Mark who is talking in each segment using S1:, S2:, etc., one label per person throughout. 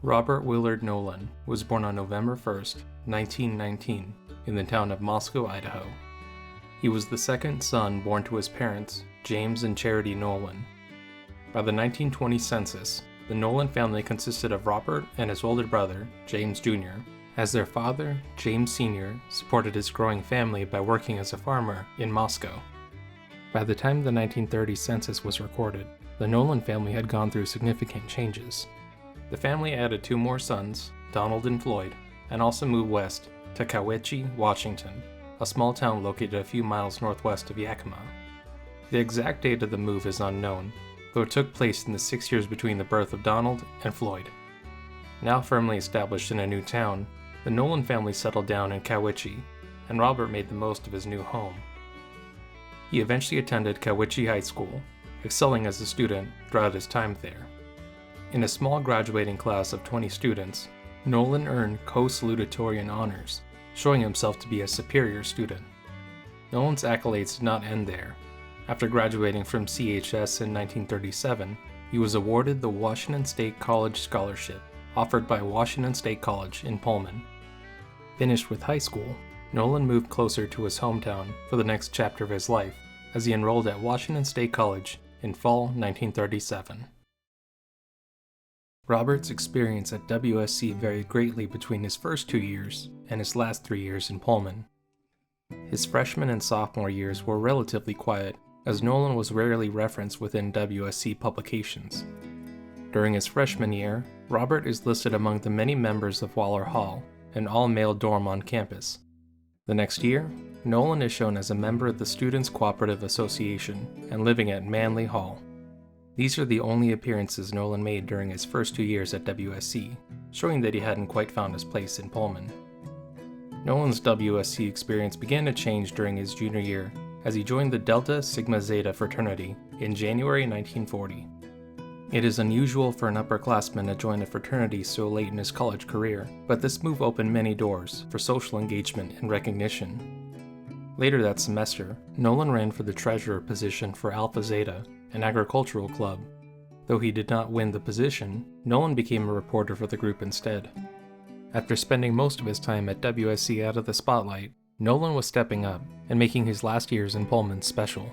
S1: Robert Willard Nolan was born on November 1st, 1919, in the town of Moscow, Idaho. He was the second son born to his parents, James and Charity Nolan. By the 1920 census, the Nolan family consisted of Robert and his older brother, James Jr., as their father, James Sr., supported his growing family by working as a farmer in Moscow. By the time the 1930 census was recorded, the Nolan family had gone through significant changes. The family added 2 more sons, Donald and Floyd, and also moved west to Cowiche, Washington, a small town located a few miles northwest of Yakima. The exact date of the move is unknown, though it took place in the 6 years between the birth of Donald and Floyd. Now firmly established in a new town, the Nolan family settled down in Cowiche, and Robert made the most of his new home. He eventually attended Cowiche High School, excelling as a student throughout his time there. In a small graduating class of 20 students, Nolan earned co-salutatorian honors, showing himself to be a superior student. Nolan's accolades did not end there. After graduating from CHS in 1937, he was awarded the Washington State College Scholarship, offered by Washington State College in Pullman. Finished with high school, Nolan moved closer to his hometown for the next chapter of his life, as he enrolled at Washington State College in fall 1937. Robert's experience at WSC varied greatly between his first 2 years and his last 3 years in Pullman. His freshman and sophomore years were relatively quiet, as Nolan was rarely referenced within WSC publications. During his freshman year, Robert is listed among the many members of Waller Hall, an all-male dorm on campus. The next year, Nolan is shown as a member of the Students' Cooperative Association and living at Manley Hall. These are the only appearances Nolan made during his first 2 years at WSC, showing that he hadn't quite found his place in Pullman. Nolan's WSC experience began to change during his junior year as he joined the Delta Sigma Zeta fraternity in January 1940. It is unusual for an upperclassman to join a fraternity so late in his college career, but this move opened many doors for social engagement and recognition. Later that semester, Nolan ran for the treasurer position for Alpha Zeta, an agricultural club. Though he did not win the position, Nolan became a reporter for the group instead. After spending most of his time at WSC out of the spotlight, Nolan was stepping up and making his last years in Pullman special.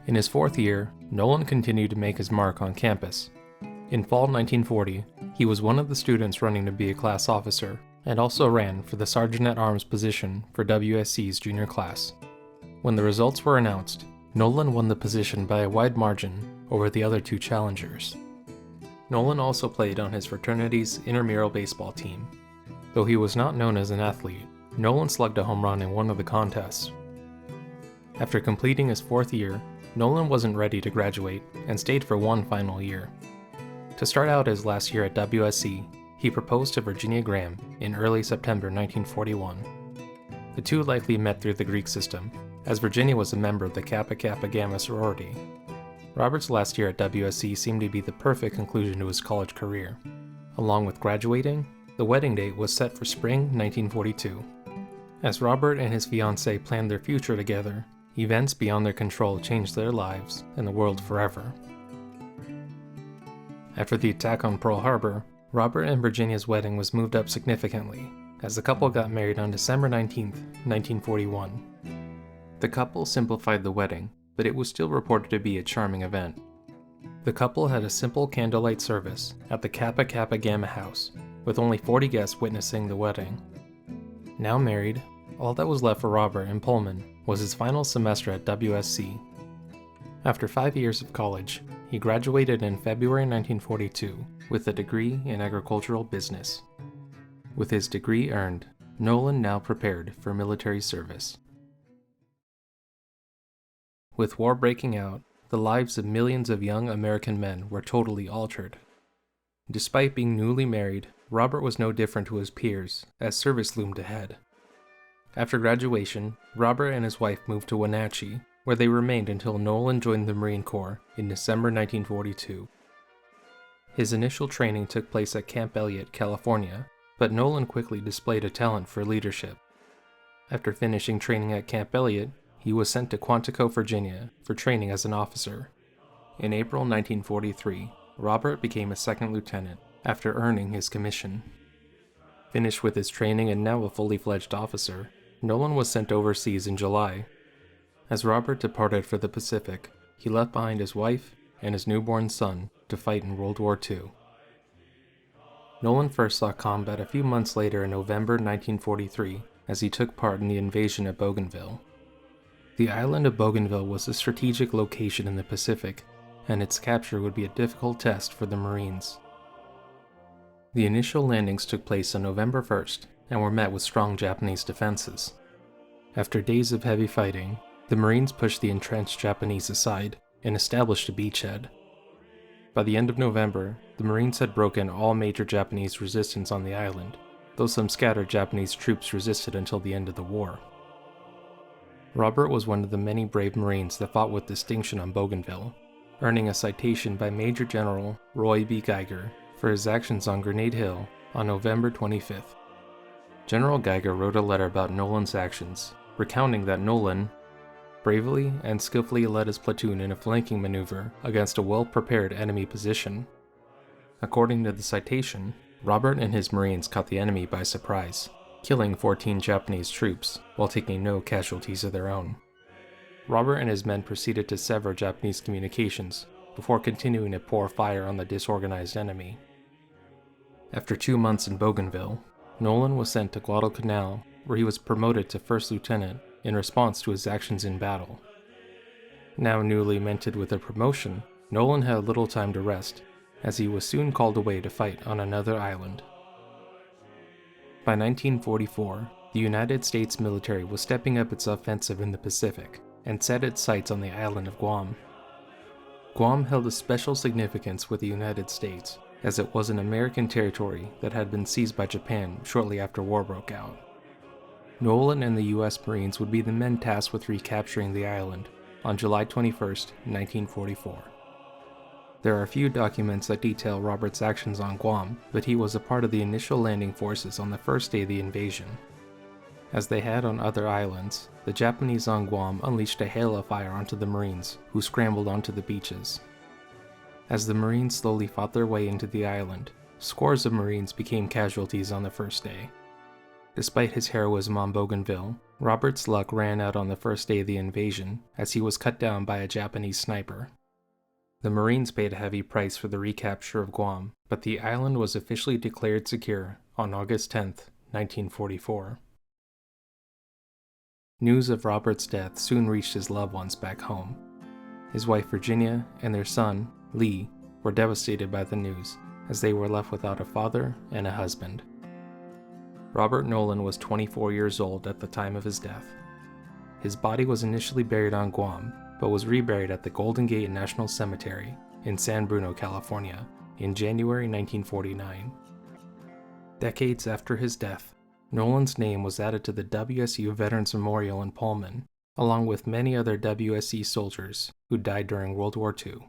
S1: In his 4th year, Nolan continued to make his mark on campus. In fall 1940, he was one of the students running to be a class officer, and also ran for the Sergeant-at-Arms position for WSC's junior class. When the results were announced, Nolan won the position by a wide margin over the other 2 challengers. Nolan also played on his fraternity's intramural baseball team. Though he was not known as an athlete, Nolan slugged a home run in one of the contests. After completing his 4th year, Nolan wasn't ready to graduate and stayed for one final year. To start out his last year at WSC, he proposed to Virginia Graham in early September 1941. The 2 likely met through the Greek system, as Virginia was a member of the Kappa Kappa Gamma sorority. Robert's last year at WSC seemed to be the perfect conclusion to his college career. Along with graduating, the wedding date was set for spring 1942. As Robert and his fiancée planned their future together, events beyond their control changed their lives and the world forever. After the attack on Pearl Harbor, Robert and Virginia's wedding was moved up significantly, as the couple got married on December 19, 1941. The couple simplified the wedding, but it was still reported to be a charming event. The couple had a simple candlelight service at the Kappa Kappa Gamma house, with only 40 guests witnessing the wedding. Now married, all that was left for Robert in Pullman was his final semester at WSC. After 5 years of college, he graduated in February 1942 with a degree in agricultural business. With his degree earned, Nolan now prepared for military service. With war breaking out, the lives of millions of young American men were totally altered. Despite being newly married, Robert was no different to his peers, as service loomed ahead. After graduation, Robert and his wife moved to Wenatchee, where they remained until Nolan joined the Marine Corps in December 1942. His initial training took place at Camp Elliott, California, but Nolan quickly displayed a talent for leadership. After finishing training at Camp Elliott, he was sent to Quantico, Virginia, for training as an officer. In April 1943, Robert became a second lieutenant after earning his commission. Finished with his training and now a fully fledged officer, Nolan was sent overseas in July. As Robert departed for the Pacific, he left behind his wife and his newborn son to fight in World War II. Nolan first saw combat a few months later in November 1943 as he took part in the invasion of Bougainville. The island of Bougainville was a strategic location in the Pacific, and its capture would be a difficult test for the Marines. The initial landings took place on November 1st and were met with strong Japanese defenses. After days of heavy fighting, the Marines pushed the entrenched Japanese aside and established a beachhead. By the end of November, the Marines had broken all major Japanese resistance on the island, though some scattered Japanese troops resisted until the end of the war. Robert was one of the many brave Marines that fought with distinction on Bougainville, earning a citation by Major General Roy B. Geiger for his actions on Grenade Hill on November 25th. General Geiger wrote a letter about Nolan's actions, recounting that Nolan bravely and skillfully led his platoon in a flanking maneuver against a well-prepared enemy position. According to the citation, Robert and his Marines caught the enemy by surprise, killing 14 Japanese troops while taking no casualties of their own. Robert and his men proceeded to sever Japanese communications before continuing to pour fire on the disorganized enemy. After 2 months in Bougainville, Nolan was sent to Guadalcanal, where he was promoted to first lieutenant in response to his actions in battle. Now newly minted with a promotion, Nolan had little time to rest, as he was soon called away to fight on another island. By 1944, the United States military was stepping up its offensive in the Pacific and set its sights on the island of Guam. Guam held a special significance with the United States, as it was an American territory that had been seized by Japan shortly after war broke out. Nolan and the U.S. Marines would be the men tasked with recapturing the island on July 21, 1944. There are few documents that detail Robert's actions on Guam, but he was a part of the initial landing forces on the first day of the invasion. As they had on other islands, the Japanese on Guam unleashed a hail of fire onto the Marines, who scrambled onto the beaches. As the Marines slowly fought their way into the island, scores of Marines became casualties on the first day. Despite his heroism on Bougainville, Robert's luck ran out on the first day of the invasion as he was cut down by a Japanese sniper. The Marines paid a heavy price for the recapture of Guam, but the island was officially declared secure on August 10, 1944. News of Robert's death soon reached his loved ones back home. His wife Virginia and their son, Lee, were devastated by the news, as they were left without a father and a husband. Robert Nolan was 24 years old at the time of his death. His body was initially buried on Guam, but was reburied at the Golden Gate National Cemetery in San Bruno, California, in January 1949. Decades after his death, Nolan's name was added to the WSU Veterans Memorial in Pullman, along with many other WSC soldiers who died during World War II.